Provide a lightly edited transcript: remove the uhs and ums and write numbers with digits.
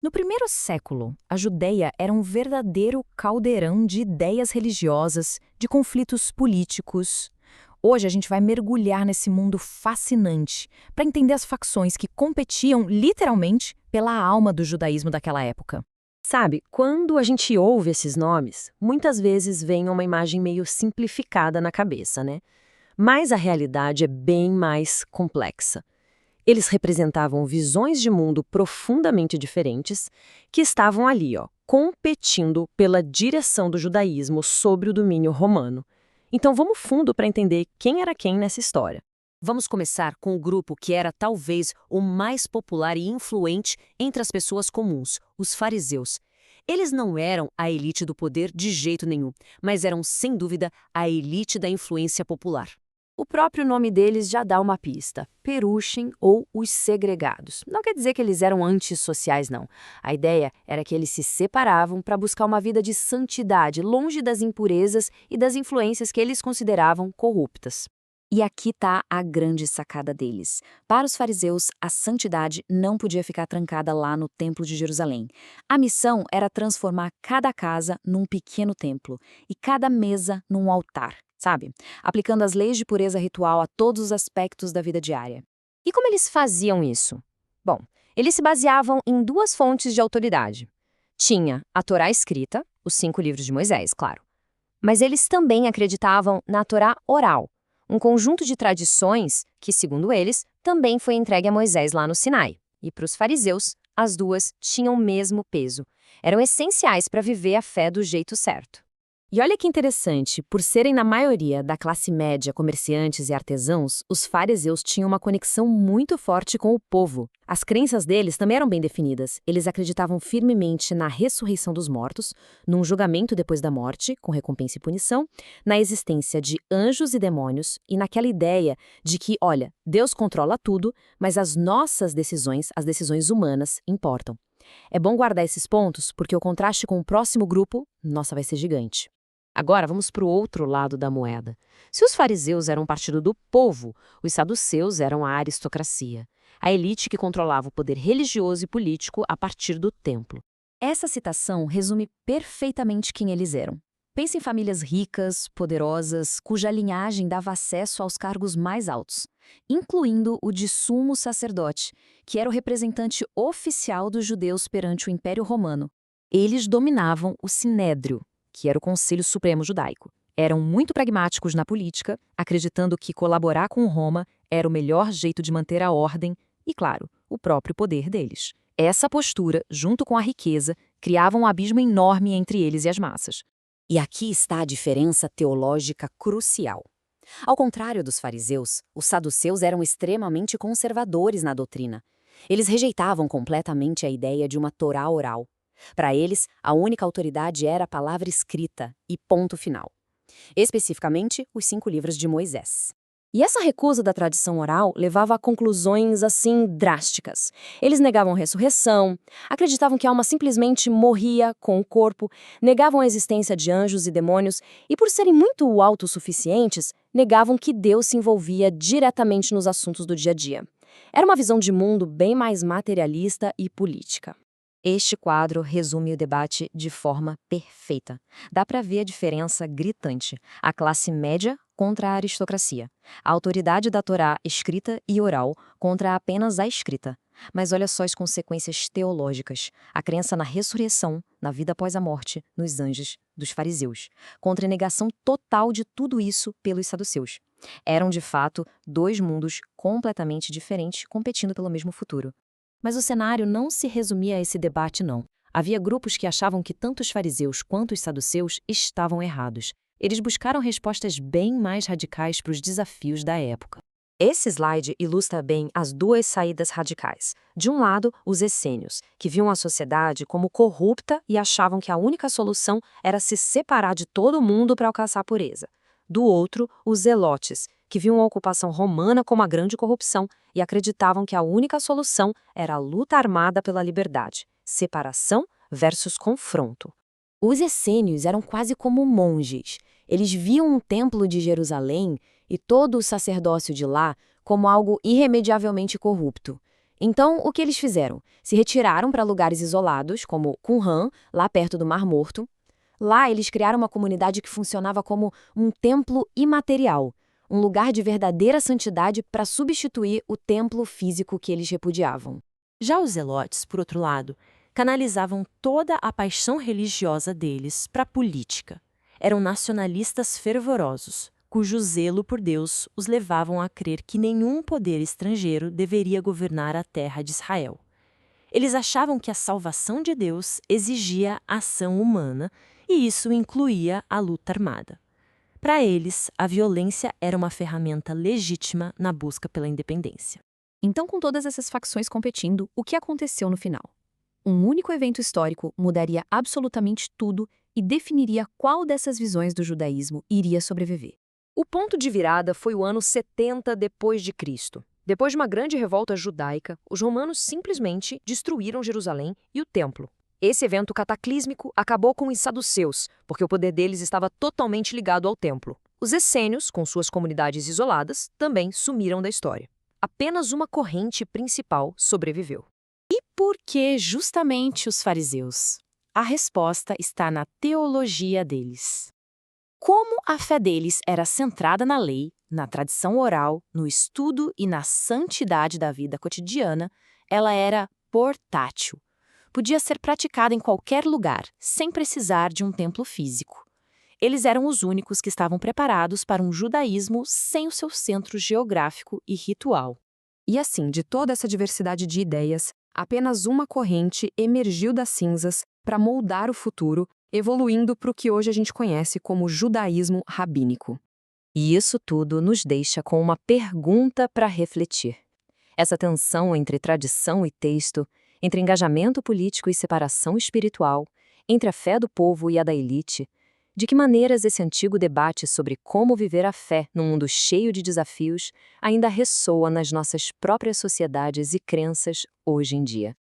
No primeiro século, a Judéia era um verdadeiro caldeirão de ideias religiosas, de conflitos políticos. Hoje a gente vai mergulhar nesse mundo fascinante para entender as facções que competiam literalmente pela alma do judaísmo daquela época. Sabe, quando a gente ouve esses nomes, muitas vezes vem uma imagem meio simplificada na cabeça, né? Mas a realidade é bem mais complexa. Eles representavam visões de mundo profundamente diferentes que estavam ali, competindo pela direção do judaísmo sobre o domínio romano. Então vamos fundo para entender quem era quem nessa história. Vamos começar com o grupo que era talvez o mais popular e influente entre as pessoas comuns, os fariseus. Eles não eram a elite do poder de jeito nenhum, mas eram, sem dúvida, a elite da influência popular. O próprio nome deles já dá uma pista: Perushim ou os segregados. Não quer dizer que eles eram antissociais, não. A ideia era que eles se separavam para buscar uma vida de santidade, longe das impurezas e das influências que eles consideravam corruptas. E aqui está a grande sacada deles. Para os fariseus, a santidade não podia ficar trancada lá no Templo de Jerusalém. A missão era transformar cada casa num pequeno templo e cada mesa num altar, sabe? Aplicando as leis de pureza ritual a todos os aspectos da vida diária. E como eles faziam isso? Bom, eles se baseavam em duas fontes de autoridade. Tinha a Torá escrita, os 5 livros de Moisés, claro. Mas eles também acreditavam na Torá oral, um conjunto de tradições que, segundo eles, também foi entregue a Moisés lá no Sinai. E para os fariseus, as duas tinham o mesmo peso. Eram essenciais para viver a fé do jeito certo. E olha que interessante, por serem na maioria da classe média, comerciantes e artesãos, os fariseus tinham uma conexão muito forte com o povo. As crenças deles também eram bem definidas. Eles acreditavam firmemente na ressurreição dos mortos, num julgamento depois da morte, com recompensa e punição, na existência de anjos e demônios e naquela ideia de que, olha, Deus controla tudo, mas as nossas decisões, as decisões humanas, importam. É bom guardar esses pontos porque o contraste com o próximo grupo, nossa, vai ser gigante. Agora vamos para o outro lado da moeda. Se os fariseus eram um partido do povo, os saduceus eram a aristocracia, a elite que controlava o poder religioso e político a partir do templo. Essa citação resume perfeitamente quem eles eram. Pense em famílias ricas, poderosas, cuja linhagem dava acesso aos cargos mais altos, incluindo o de sumo sacerdote, que era o representante oficial dos judeus perante o Império Romano. Eles dominavam o Sinédrio, que era o Conselho Supremo Judaico. Eram muito pragmáticos na política, acreditando que colaborar com Roma era o melhor jeito de manter a ordem e, claro, o próprio poder deles. Essa postura, junto com a riqueza, criava um abismo enorme entre eles e as massas. E aqui está a diferença teológica crucial. Ao contrário dos fariseus, os saduceus eram extremamente conservadores na doutrina. Eles rejeitavam completamente a ideia de uma Torá oral. Para eles, a única autoridade era a palavra escrita e ponto final. Especificamente, os 5 livros de Moisés. E essa recusa da tradição oral levava a conclusões, assim, drásticas. Eles negavam a ressurreição, acreditavam que a alma simplesmente morria com o corpo, negavam a existência de anjos e demônios e, por serem muito autossuficientes, negavam que Deus se envolvia diretamente nos assuntos do dia a dia. Era uma visão de mundo bem mais materialista e política. Este quadro resume o debate de forma perfeita. Dá para ver a diferença gritante. A classe média contra a aristocracia. A autoridade da Torá escrita e oral contra apenas a escrita. Mas olha só as consequências teológicas. A crença na ressurreição, na vida após a morte, nos anjos, dos fariseus. Contra a negação total de tudo isso pelos saduceus. Eram, de fato, 2 mundos completamente diferentes competindo pelo mesmo futuro. Mas o cenário não se resumia a esse debate, não. Havia grupos que achavam que tanto os fariseus quanto os saduceus estavam errados. Eles buscaram respostas bem mais radicais para os desafios da época. Esse slide ilustra bem as 2 saídas radicais. De um lado, os essênios, que viam a sociedade como corrupta e achavam que a única solução era se separar de todo mundo para alcançar a pureza. Do outro, os zelotes, que viam a ocupação romana como a grande corrupção e acreditavam que a única solução era a luta armada pela liberdade, separação versus confronto. Os essênios eram quase como monges. Eles viam o templo de Jerusalém e todo o sacerdócio de lá como algo irremediavelmente corrupto. Então, o que eles fizeram? Se retiraram para lugares isolados, como Qumran, lá perto do Mar Morto. Lá, eles criaram uma comunidade que funcionava como um templo imaterial, um lugar de verdadeira santidade para substituir o templo físico que eles repudiavam. Já os zelotes, por outro lado, canalizavam toda a paixão religiosa deles para a política. Eram nacionalistas fervorosos, cujo zelo por Deus os levavam a crer que nenhum poder estrangeiro deveria governar a terra de Israel. Eles achavam que a salvação de Deus exigia ação humana e isso incluía a luta armada. Para eles, a violência era uma ferramenta legítima na busca pela independência. Então, com todas essas facções competindo, o que aconteceu no final? Um único evento histórico mudaria absolutamente tudo e definiria qual dessas visões do judaísmo iria sobreviver. O ponto de virada foi o ano 70 depois de Cristo. Depois de uma grande revolta judaica, os romanos simplesmente destruíram Jerusalém e o templo. Esse evento cataclísmico acabou com os saduceus, porque o poder deles estava totalmente ligado ao templo. Os essênios, com suas comunidades isoladas, também sumiram da história. Apenas uma corrente principal sobreviveu. E por que justamente os fariseus? A resposta está na teologia deles. Como a fé deles era centrada na lei, na tradição oral, no estudo e na santidade da vida cotidiana, ela era portátil. Podia ser praticada em qualquer lugar, sem precisar de um templo físico. Eles eram os únicos que estavam preparados para um judaísmo sem o seu centro geográfico e ritual. E assim, de toda essa diversidade de ideias, apenas uma corrente emergiu das cinzas para moldar o futuro, evoluindo para o que hoje a gente conhece como judaísmo rabínico. E isso tudo nos deixa com uma pergunta para refletir. Essa tensão entre tradição e texto, entre engajamento político e separação espiritual, entre a fé do povo e a da elite, de que maneiras esse antigo debate sobre como viver a fé num mundo cheio de desafios ainda ressoa nas nossas próprias sociedades e crenças hoje em dia?